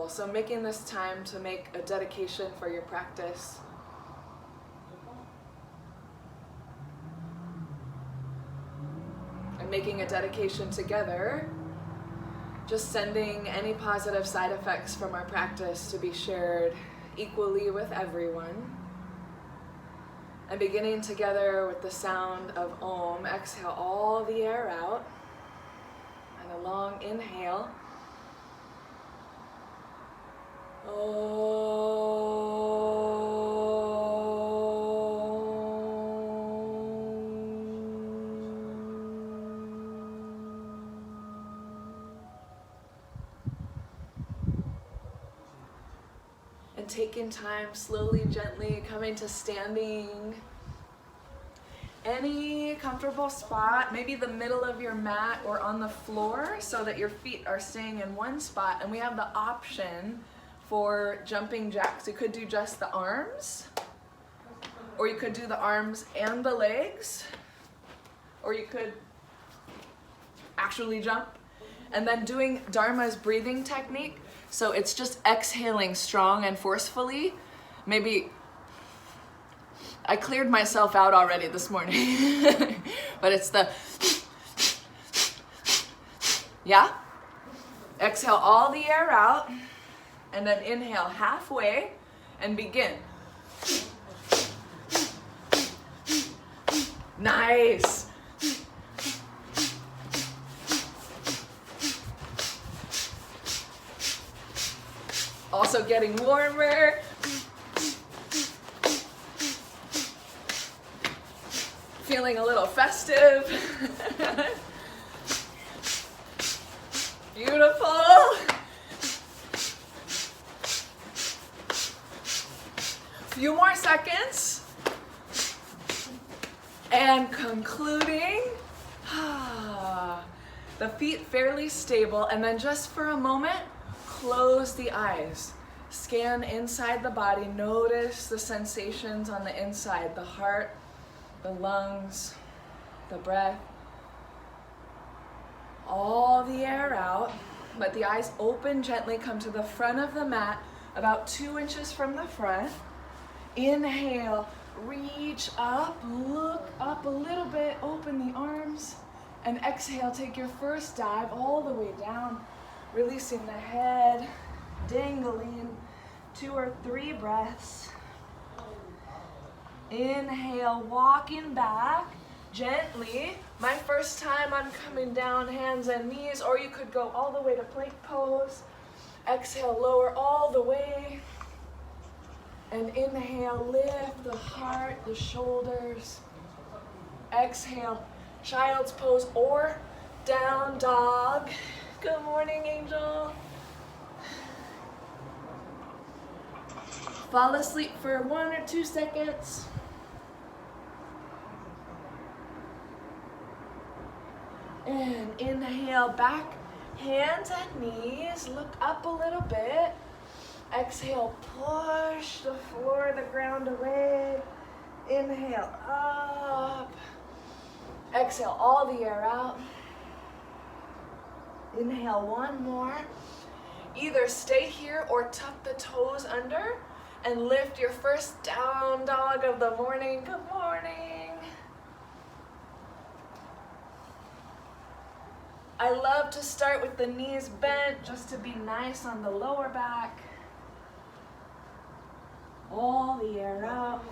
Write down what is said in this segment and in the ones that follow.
So making this time to make a dedication for your practice. And making a dedication together, just sending any positive side effects from our practice to be shared equally with everyone. And beginning together with the sound of Om, exhale all the air out, and a long inhale. And taking time, slowly, gently coming to standing. Any comfortable spot, maybe the middle of your mat or on the floor, so that your feet are staying in one spot. And we have the option for jumping jacks. You could do just the arms, or you could do the arms and the legs, or you could actually jump. And then doing Dharma's breathing technique. So it's just exhaling strong and forcefully. Maybe I cleared myself out already this morning, but it's the, yeah? Exhale all the air out, and then inhale halfway and begin. Nice. Also getting warmer. Feeling a little festive. Beautiful. Few more seconds. And concluding. The feet fairly stable, and then just for a moment, close the eyes. Scan inside the body. Notice the sensations on the inside, the heart, the lungs, the breath. All the air out. Let the eyes open gently. Come to the front of the mat, about 2 inches from the front. Inhale, reach up, look up a little bit, open the arms. And exhale, take your first dive all the way down, releasing the head, dangling. 2 or 3 breaths. Inhale, walking back gently. My first time, I'm coming down, hands and knees, or you could go all the way to plank pose. Exhale, lower all the way. And inhale, lift the heart, the shoulders. Exhale, child's pose or down dog. Good morning, angel. Fall asleep for 1 or 2 seconds. And inhale, back, hands and knees. Look up a little bit. Exhale, push the floor, the ground away. Inhale, up. Exhale, all the air out. Inhale, 1 more. Either stay here or tuck the toes under and lift your first down dog of the morning. Good morning. I love to start with the knees bent just to be nice on the lower back. All the air out.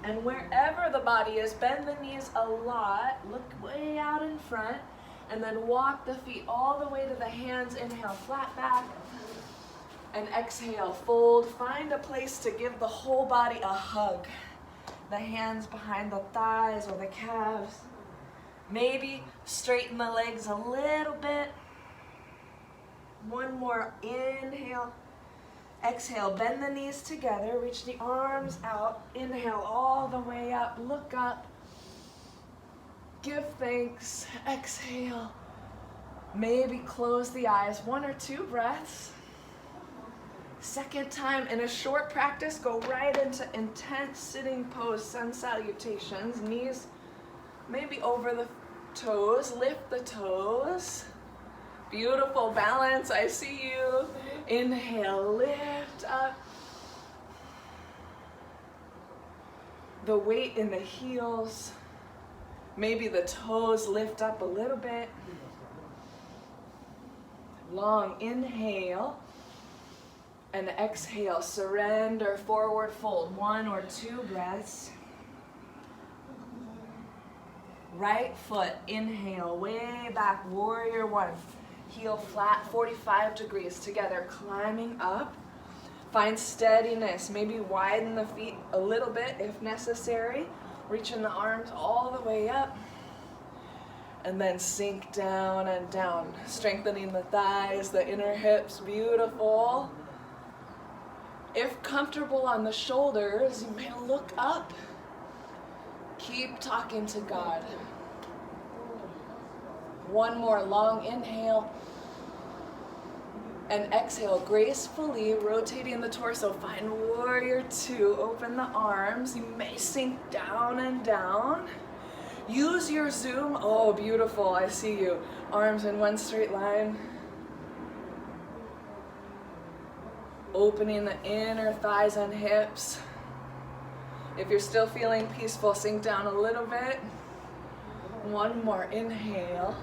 And wherever the body is, bend the knees a lot. Look way out in front. And then walk the feet all the way to the hands. Inhale, flat back. And exhale, fold. Find a place to give the whole body a hug. The hands behind the thighs or the calves. Maybe straighten the legs a little bit. 1 more inhale. Exhale, bend the knees together. Reach the arms out. Inhale all the way up. Look up. Give thanks. Exhale. Maybe close the eyes. 1 or 2 breaths. Second time in a short practice, go right into intense sitting pose, sun salutations. Knees maybe over the toes. Lift the toes. Beautiful balance. I see you. Inhale, lift up. The weight in the heels. Maybe the toes lift up a little bit. Long inhale. And exhale, surrender, forward fold. 1 or 2 breaths. Right foot, inhale, way back, warrior 1. Heel flat, 45 degrees together, climbing up. Find steadiness, maybe widen the feet a little bit if necessary. Reaching the arms all the way up. And then sink down and down, strengthening the thighs, the inner hips, beautiful. If comfortable on the shoulders, you may look up. Keep talking to God. 1 more long inhale. And exhale, gracefully rotating the torso. Find warrior 2. Open the arms. You may sink down and down. Use your zoom. Oh, beautiful. I see you. Arms in one straight line. Opening the inner thighs and hips. If you're still feeling peaceful, sink down a little bit. 1 more inhale.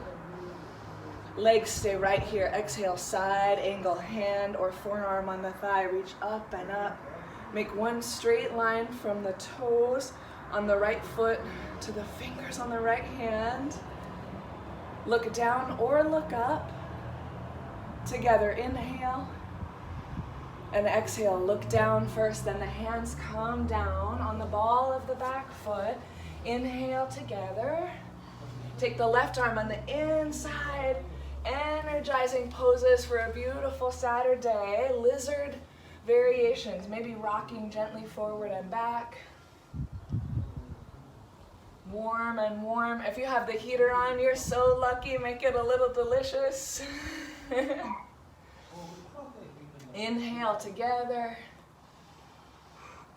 Legs stay right here. Exhale, side angle, hand or forearm on the thigh. Reach up and up. Make 1 straight line from the toes on the right foot to the fingers on the right hand. Look down or look up. Together, inhale. And exhale, look down first, then the hands come down on the ball of the back foot. Inhale together. Take the left arm on the inside. Energizing poses for a beautiful Saturday. Lizard variations, maybe rocking gently forward and back. Warm and warm. If you have the heater on, you're so lucky. Make it a little delicious. Inhale together.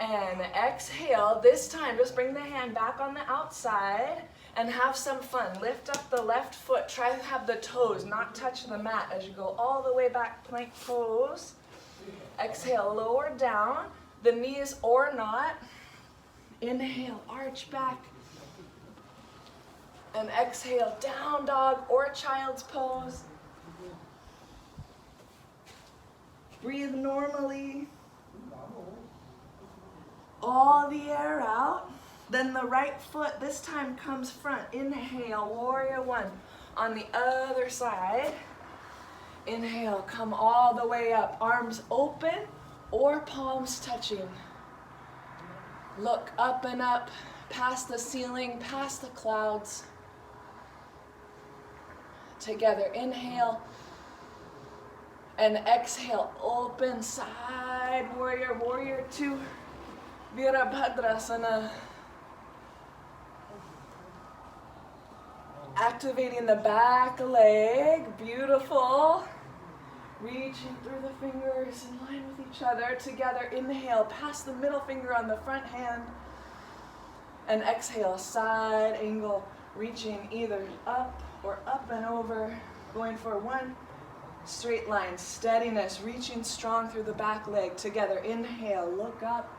And exhale. This time, just bring the hand back on the outside and have some fun. Lift up the left foot. Try to have the toes not touch the mat as you go all the way back, plank pose. Exhale, lower down, the knees or not. Inhale, arch back. And exhale, down dog or child's pose. Breathe normally. All the air out. Then the right foot this time comes front. Inhale, warrior 1. On the other side. Inhale, come all the way up. Arms open or palms touching. Look up and up, past the ceiling, past the clouds. Together, inhale. And exhale, open side, warrior, warrior 2. Virabhadrasana. Activating the back leg, beautiful. Reaching through the fingers in line with each other. Together, inhale, pass the middle finger on the front hand. And exhale, side angle, reaching either up or up and over. Going for 1 straight line, steadiness, reaching strong through the back leg. Together, inhale, look up.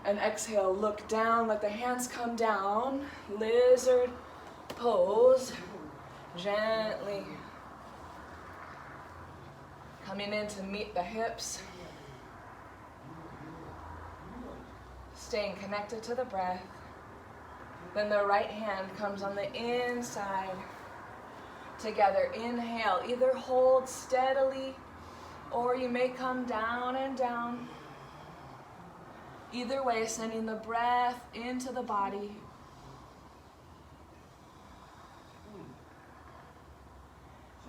And exhale, look down, let the hands come down. Lizard pose, gently coming in to meet the hips, staying connected to the breath. Then the right hand comes on the inside. Together, inhale, either hold steadily or you may come down and down. Either way, sending the breath into the body.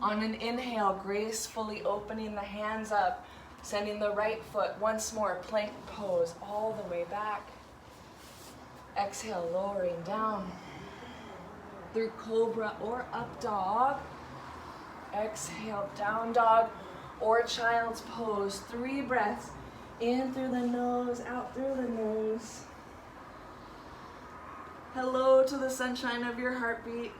On an inhale, gracefully opening the hands up, sending the right foot once more, plank pose all the way back. Exhale, lowering down through cobra or up dog. Exhale, down dog or child's pose. 3 breaths, in through the nose, out through the nose. Hello to the sunshine of your heartbeat.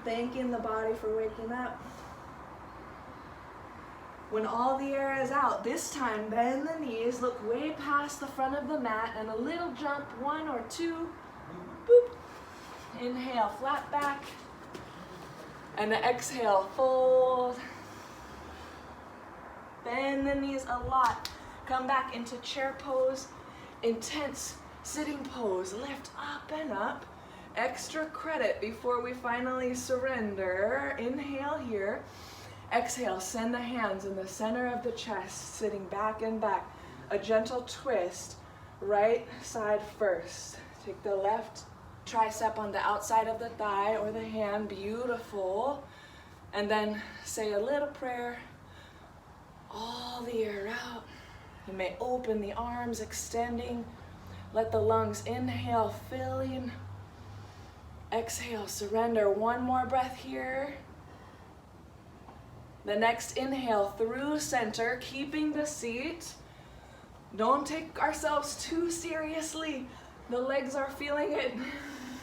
Thanking the body for waking up. When all the air is out, this time bend the knees, look way past the front of the mat, and a little jump, 1 or 2. Boop. Inhale, flat back. And exhale, fold. Bend the knees a lot. Come back into chair pose, intense sitting pose. Lift up and up. Extra credit before we finally surrender. Inhale here. Exhale, send the hands in the center of the chest, sitting back and back. A gentle twist, right side first. Take the left tricep on the outside of the thigh or the hand, beautiful. And then say a little prayer, all the air out. You may open the arms, extending. Let the lungs inhale, filling. Exhale, surrender. One more breath here. The next inhale through center, keeping the seat. Don't take ourselves too seriously. The legs are feeling it.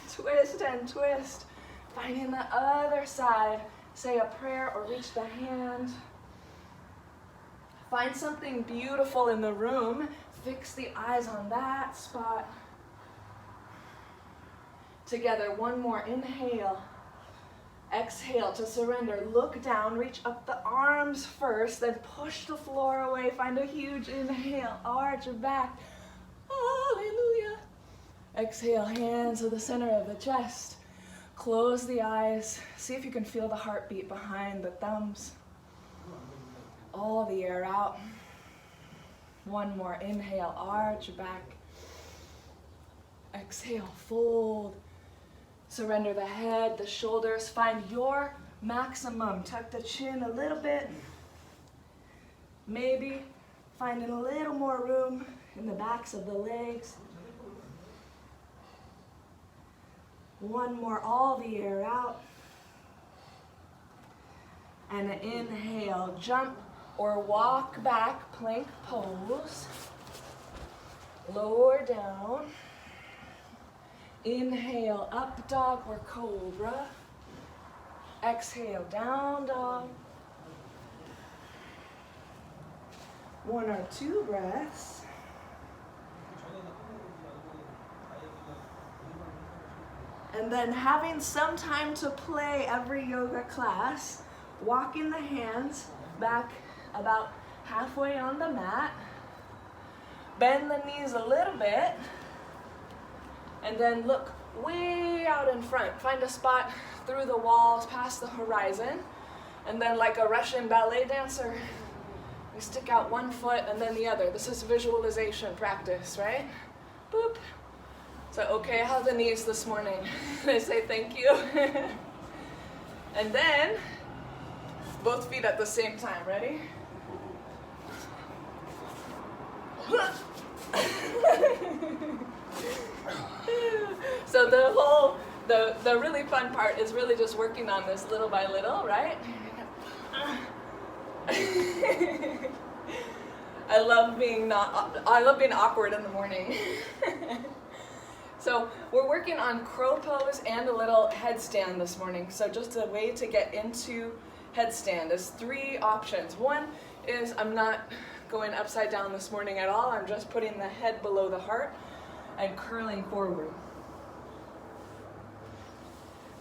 Twist and twist. Finding the other side. Say a prayer or reach the hand. Find something beautiful in the room. Fix the eyes on that spot. Together, one more. Inhale. Exhale to surrender. Look down, reach up the arms first, then push the floor away. Find a huge inhale, arch your back. Hallelujah. Exhale, hands to the center of the chest. Close the eyes. See if you can feel the heartbeat behind the thumbs. All the air out. One more inhale, arch your back. Exhale, fold. Surrender the head, the shoulders. Find your maximum. Tuck the chin a little bit. Maybe finding a little more room in the backs of the legs. One more, all the air out. And an inhale, jump or walk back, plank pose. Lower down. Inhale, up dog or cobra. Exhale, down dog. 1 or 2 breaths. And then having some time to play every yoga class, walking the hands back about halfway on the mat. Bend the knees a little bit. And then look way out in front. Find a spot through the walls, past the horizon. And then like a Russian ballet dancer, we stick out one foot and then the other. This is visualization practice, right? Boop. So, okay, how are the knees this morning? They say thank you. And then, both feet at the same time. Ready? So the really fun part is really just working on this little by little, right? I love being awkward in the morning. So we're working on crow pose and a little headstand this morning. So just a way to get into headstand is 3 options. One is I'm not going upside down this morning at all. I'm just putting the head below the heart and curling forward.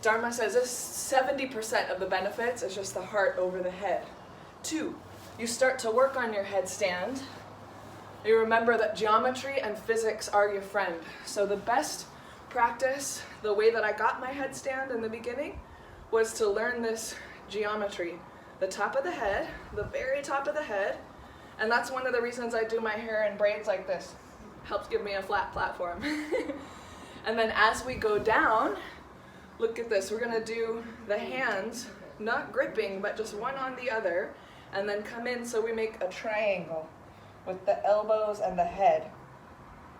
Dharma says this 70% of the benefits is just the heart over the head. 2, you start to work on your headstand. You remember that geometry and physics are your friend. So the best practice, the way that I got my headstand in the beginning, was to learn this geometry. The top of the head, the very top of the head, and that's one of the reasons I do my hair in braids like this. Helps give me a flat platform. And then as we go down, look at this, we're gonna do the hands, not gripping, but just one on the other, and then come in so we make a triangle with the elbows and the head.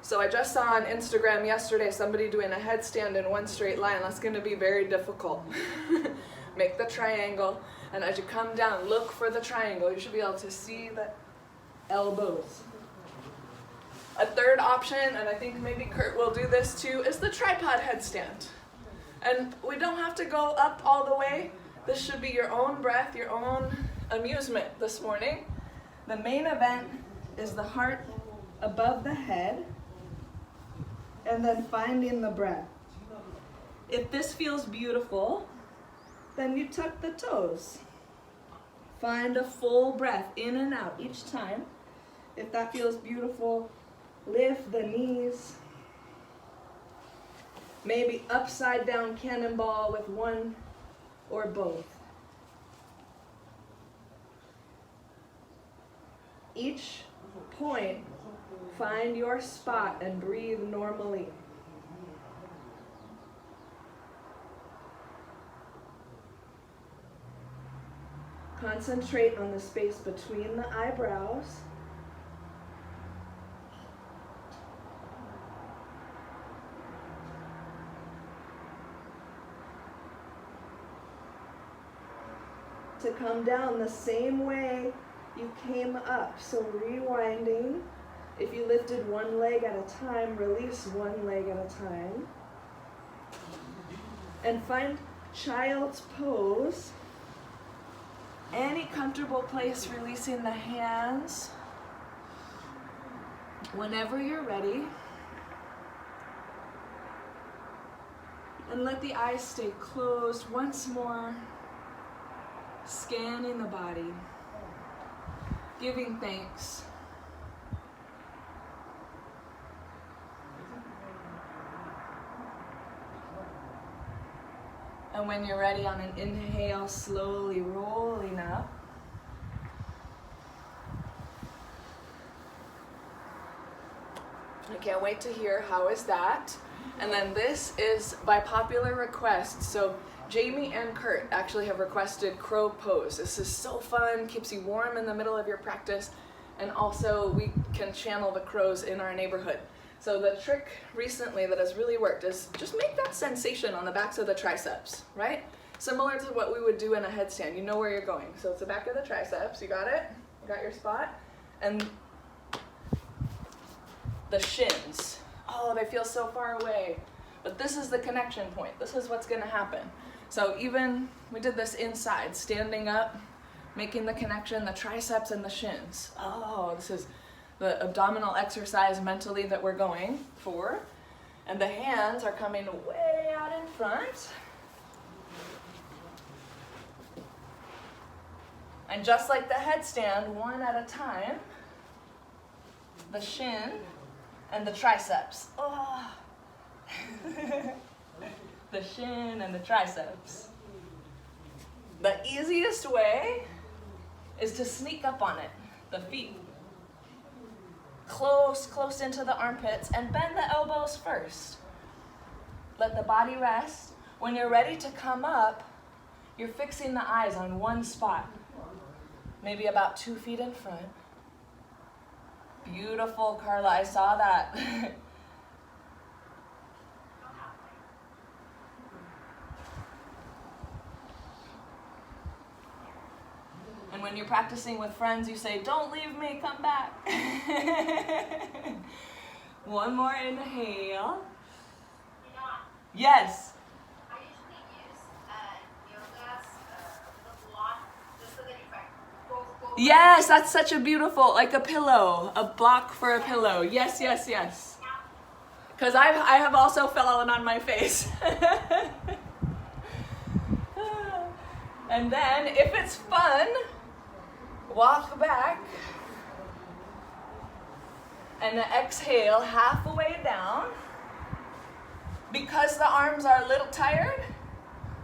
So I just saw on Instagram yesterday somebody doing a headstand in one straight line. That's gonna be very difficult. Make the triangle, and as you come down, look for the triangle. You should be able to see the elbows. A third option, and I think maybe Kurt will do this too, is the tripod headstand. And we don't have to go up all the way. This should be your own breath, your own amusement this morning. The main event is the heart above the head, and then finding the breath. If this feels beautiful, then you tuck the toes. Find a full breath in and out each time. If that feels beautiful, lift the knees. Maybe upside down cannonball with one or both. Each point, find your spot and breathe normally. Concentrate on the space between the eyebrows. To come down the same way you came up. So rewinding. If you lifted one leg at a time, release one leg at a time. And find child's pose. Any comfortable place, releasing the hands. Whenever you're ready. And let the eyes stay closed once more. Scanning the body. Giving thanks. And when you're ready, on an inhale, slowly rolling up. I can't wait to hear how is that. And then this is by popular request. So Jamie and Kurt actually have requested crow pose. This is so fun, keeps you warm in the middle of your practice, and also we can channel the crows in our neighborhood. So the trick recently that has really worked is just make that sensation on the backs of the triceps, right? Similar to what we would do in a headstand. You know where you're going. So it's the back of the triceps, you got it? You got your spot? And the shins. Oh, they feel so far away. But this is the connection point. This is what's gonna happen. So even, we did this inside, standing up, making the connection, the triceps and the shins. Oh, this is the abdominal exercise mentally that we're going for. And the hands are coming way out in front. And just like the headstand, one at a time, the shin and the triceps. Oh. The shin and the triceps. The easiest way is to sneak up on it, the feet. Close into the armpits, and bend the elbows first. Let the body rest. When you're ready to come up, you're fixing the eyes on one spot, maybe about 2 feet in front. Beautiful, Carla, I saw that. And when you're practicing with friends, you say, "Don't leave me, come back." One more inhale. Yes. I usually use yoga's the block just so that if I go. Yes, that's such a beautiful, like a pillow, a block for a pillow. Yes. Because I have also fallen on my face. And then, if it's fun, walk back and exhale halfway down. Because the arms are a little tired,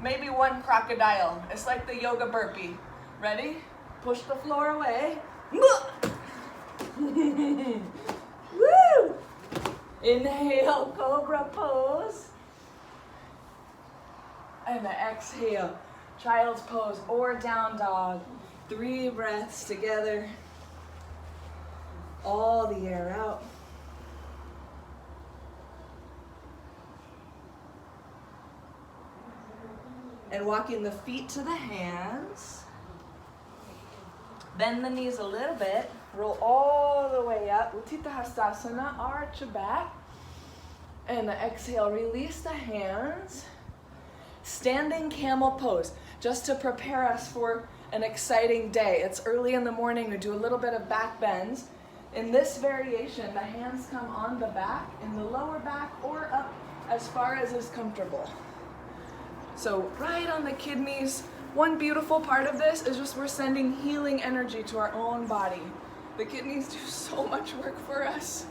maybe one crocodile. It's like the yoga burpee. Ready? Push the floor away. Woo! Inhale, cobra pose. And exhale, child's pose or down dog. 3 breaths together. All the air out. And walking the feet to the hands. Bend the knees a little bit. Roll all the way up. Utthita Hastasana, arch back. And exhale, release the hands. Standing camel pose, just to prepare us for an exciting day. It's early in the morning. We do a little bit of back bends. In this variation, the hands come on the back, in the lower back, or up as far as is comfortable. So right on the kidneys. One beautiful part of this is just we're sending healing energy to our own body. The kidneys do so much work for us.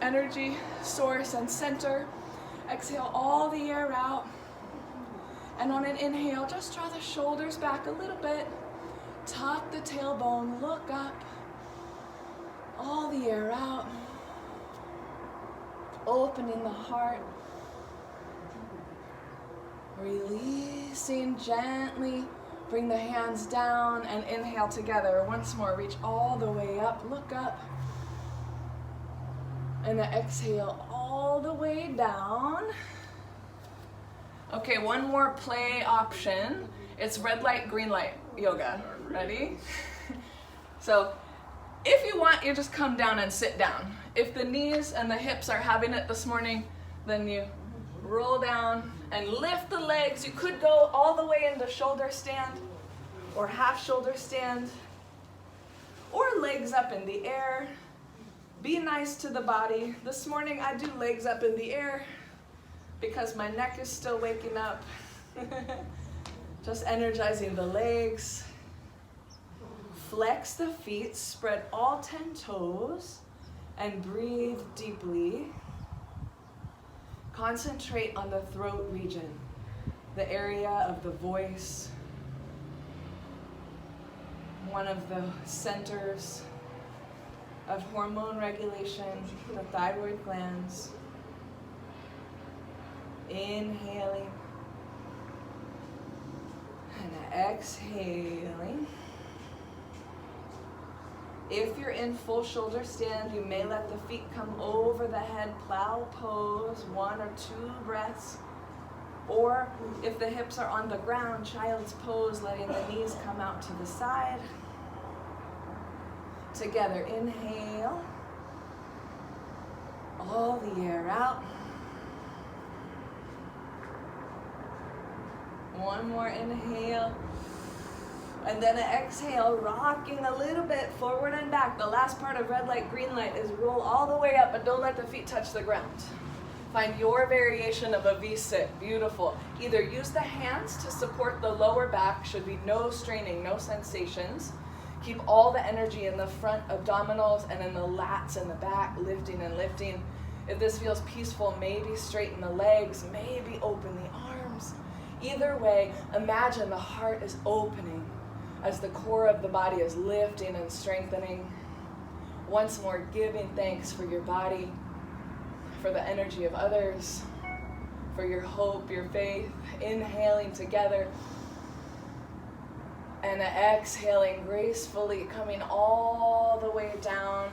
Energy, source, and center. Exhale all the air out. And on an inhale, just draw the shoulders back a little bit. Tuck the tailbone, look up. All the air out. Opening the heart. Releasing gently. Bring the hands down and inhale together. Once more, reach all the way up, look up. And then exhale all the way down. Okay, one more play option. It's red light, green light yoga. Ready? So if you want, you just come down and sit down. If the knees and the hips are having it this morning, then you roll down and lift the legs. You could go all the way into shoulder stand or half shoulder stand or legs up in the air. Be nice to the body. This morning I do legs up in the air because my neck is still waking up. Just energizing the legs. Flex the feet, spread all 10 toes, and breathe deeply. Concentrate on the throat region, the area of the voice, one of the centers of hormone regulation, the thyroid glands. Inhaling and exhaling. If you're in full shoulder stand, you may let the feet come over the head, plow pose, 1 or 2 breaths. Or if the hips are on the ground, child's pose, letting the knees come out to the side. Together, inhale. All the air out. One more inhale. And then an exhale, rocking a little bit forward and back. The last part of red light, green light is roll all the way up, but don't let the feet touch the ground. Find your variation of a V-sit. Beautiful. Either use the hands to support the lower back. Should be no straining, no sensations. Keep all the energy in the front abdominals and in the lats in the back, lifting and lifting. If this feels peaceful, maybe straighten the legs, maybe open the arms. Either way, imagine the heart is opening as the core of the body is lifting and strengthening. Once more, giving thanks for your body, for the energy of others, for your hope, your faith. Inhaling together and exhaling gracefully, coming all the way down,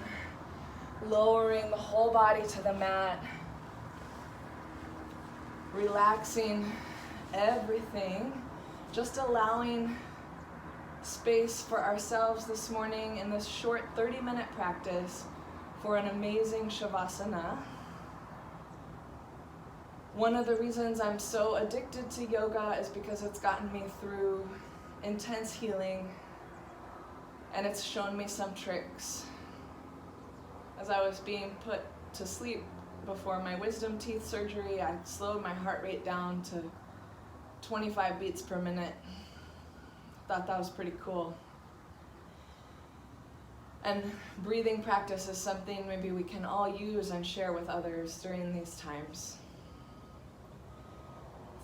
lowering the whole body to the mat, relaxing everything, just allowing space for ourselves this morning in this short 30-minute practice for an amazing Shavasana. One of the reasons I'm so addicted to yoga is because it's gotten me through intense healing, and it's shown me some tricks. As I was being put to sleep before my wisdom teeth surgery, I slowed my heart rate down to 25 beats per minute. Thought that was pretty cool. And breathing practice is something maybe we can all use and share with others during these times.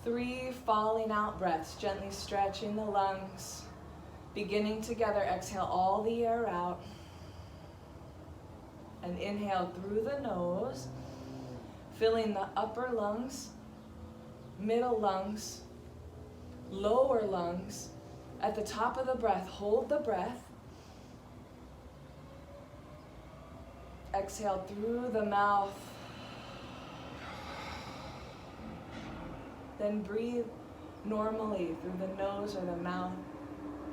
3 falling out breaths, gently stretching the lungs. Beginning together, exhale all the air out. And inhale through the nose, filling the upper lungs, middle lungs, lower lungs. At the top of the breath, hold the breath. Exhale through the mouth. Then breathe normally through the nose or the mouth.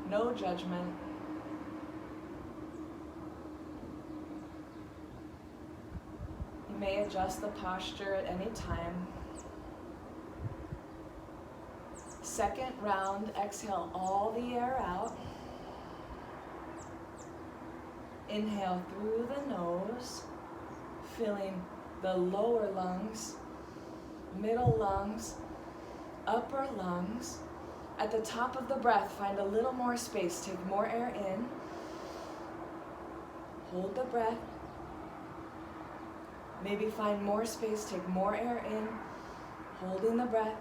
No judgment. You may adjust the posture at any time. Second round, exhale all the air out. Inhale through the nose, filling the lower lungs, middle lungs, upper lungs. At the top of the breath, find a little more space. Take more air in. Hold the breath. Maybe find more space. Take more air in. Holding the breath.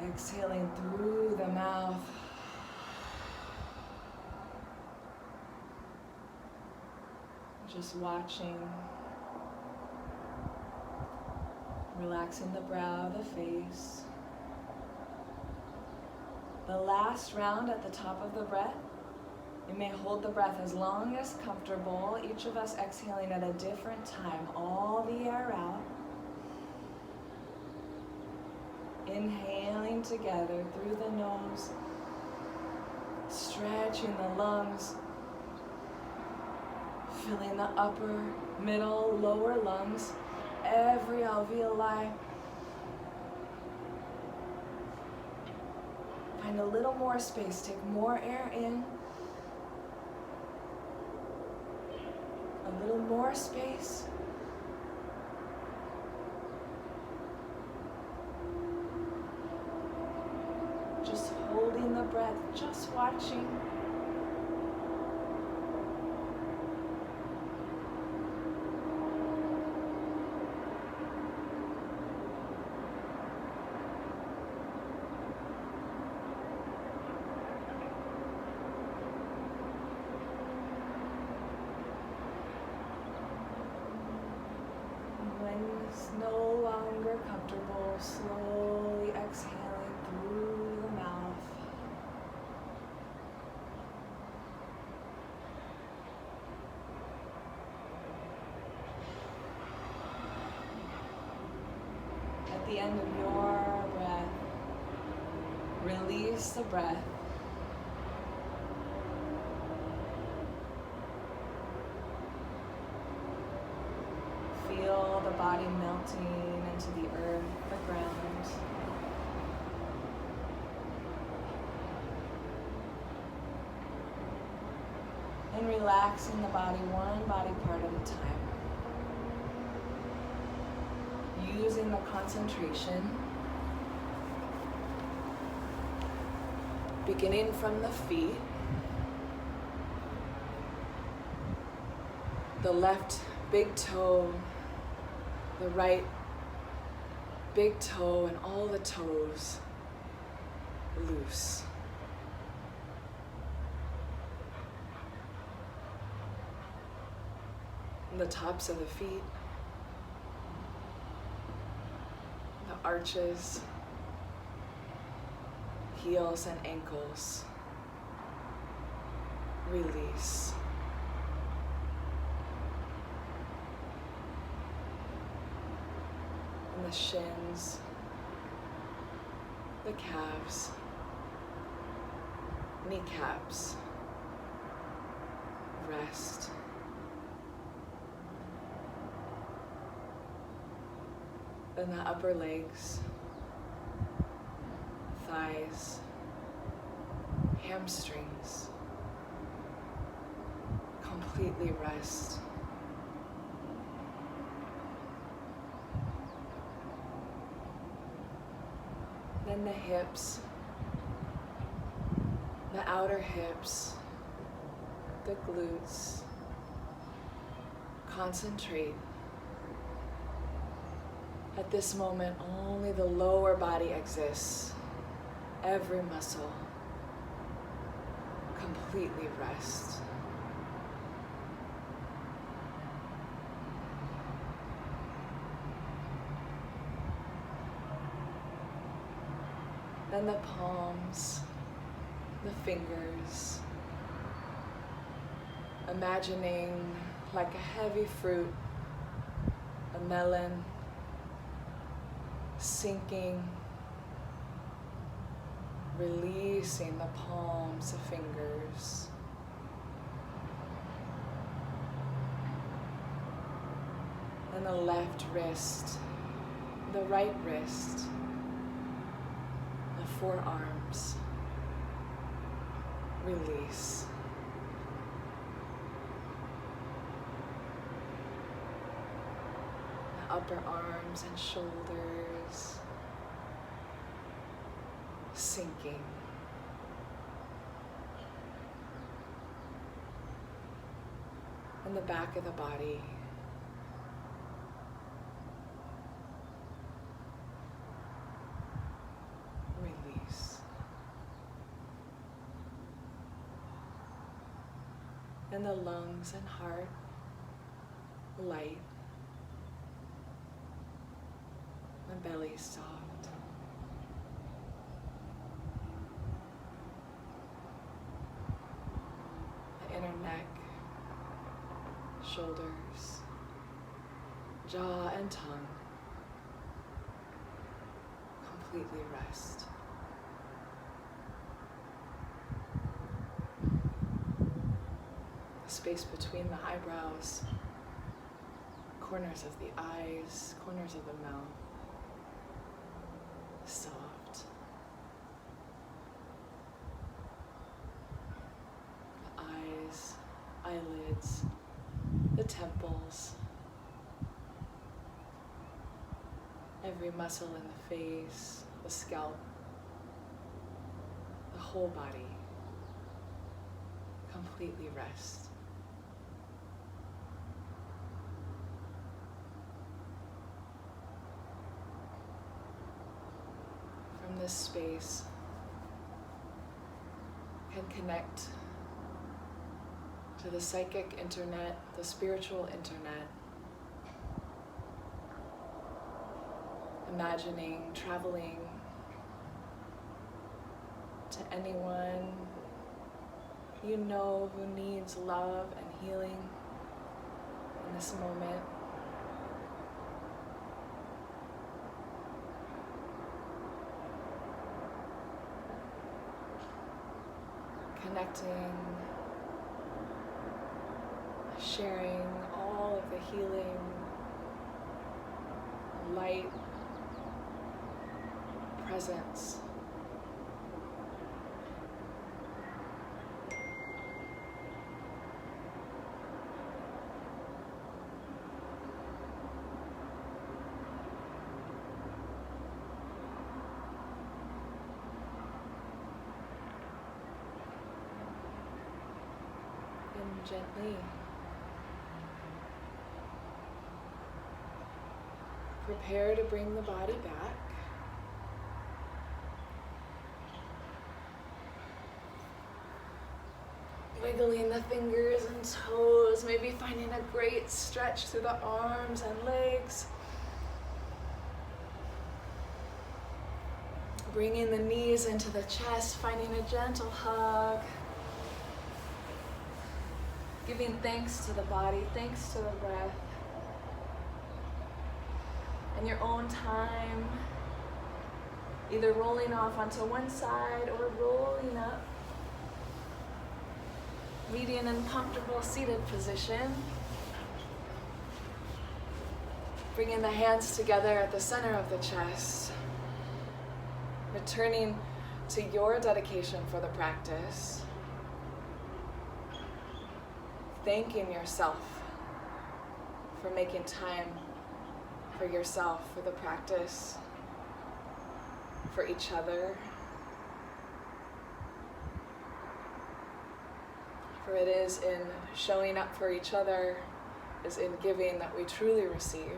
Exhaling through the mouth. Just watching. Relaxing the brow, the face. The last round at the top of the breath, you may hold the breath as long as comfortable, each of us exhaling at a different time, all the air out. Inhaling together through the nose, stretching the lungs, filling the upper, middle, lower lungs, every alveoli. Find a little more space, take more air in. A little more space. Just holding the breath, just watching. When it's no longer comfortable, slowly exhaling through the mouth. At the end of your breath, release the breath. Feel the body melting into the earth, the ground. And relaxing the body one body part at a time. Using the concentration, beginning from the feet, the left big toe, the right big toe, and all the toes loose. And the tops of the feet, the arches, heels and ankles, release. And the shins, the calves, kneecaps, rest. Then the upper legs, thighs, hamstrings, completely rest. Then the hips, the outer hips, the glutes. Concentrate. At this moment, only the lower body exists. Every muscle completely rest. Then the palms, the fingers, imagining like a heavy fruit, a melon, sinking, releasing the palms, the fingers. And the left wrist, the right wrist, the forearms. release. The upper arms and shoulders sinking. And the back of the body release. And the lungs and heart light. The belly soft. The inner neck, shoulders, jaw and tongue completely rest. The space between the eyebrows, corners of the eyes, corners of the mouth, soft. The eyes, eyelids, the temples, every muscle in the face, the scalp, the whole body completely rest. From this space, can connect to the psychic internet, the spiritual internet, imagining traveling to anyone you know who needs love and healing in this moment. Connecting, sharing all of the healing, light, presence. And gently prepare to bring the body back. Wiggling the fingers and toes, maybe finding a great stretch through the arms and legs. Bringing the knees into the chest, finding a gentle hug. Giving thanks to the body, thanks to the breath. In your own time, either rolling off onto one side or rolling up. Meeting in comfortable seated position. Bringing the hands together at the center of the chest. Returning to your dedication for the practice. Thanking yourself for making time for yourself, for the practice, for each other. For it is in showing up for each other, is in giving that we truly receive.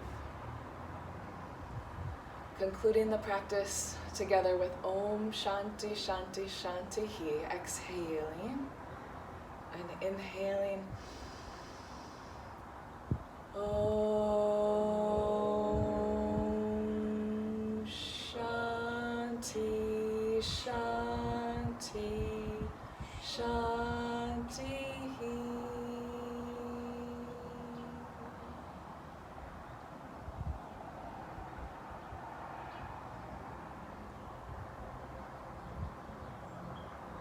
Concluding the practice together with Om Shanti Shanti Shanti Hi, exhaling and inhaling. Om Shanti Shanti Shanti.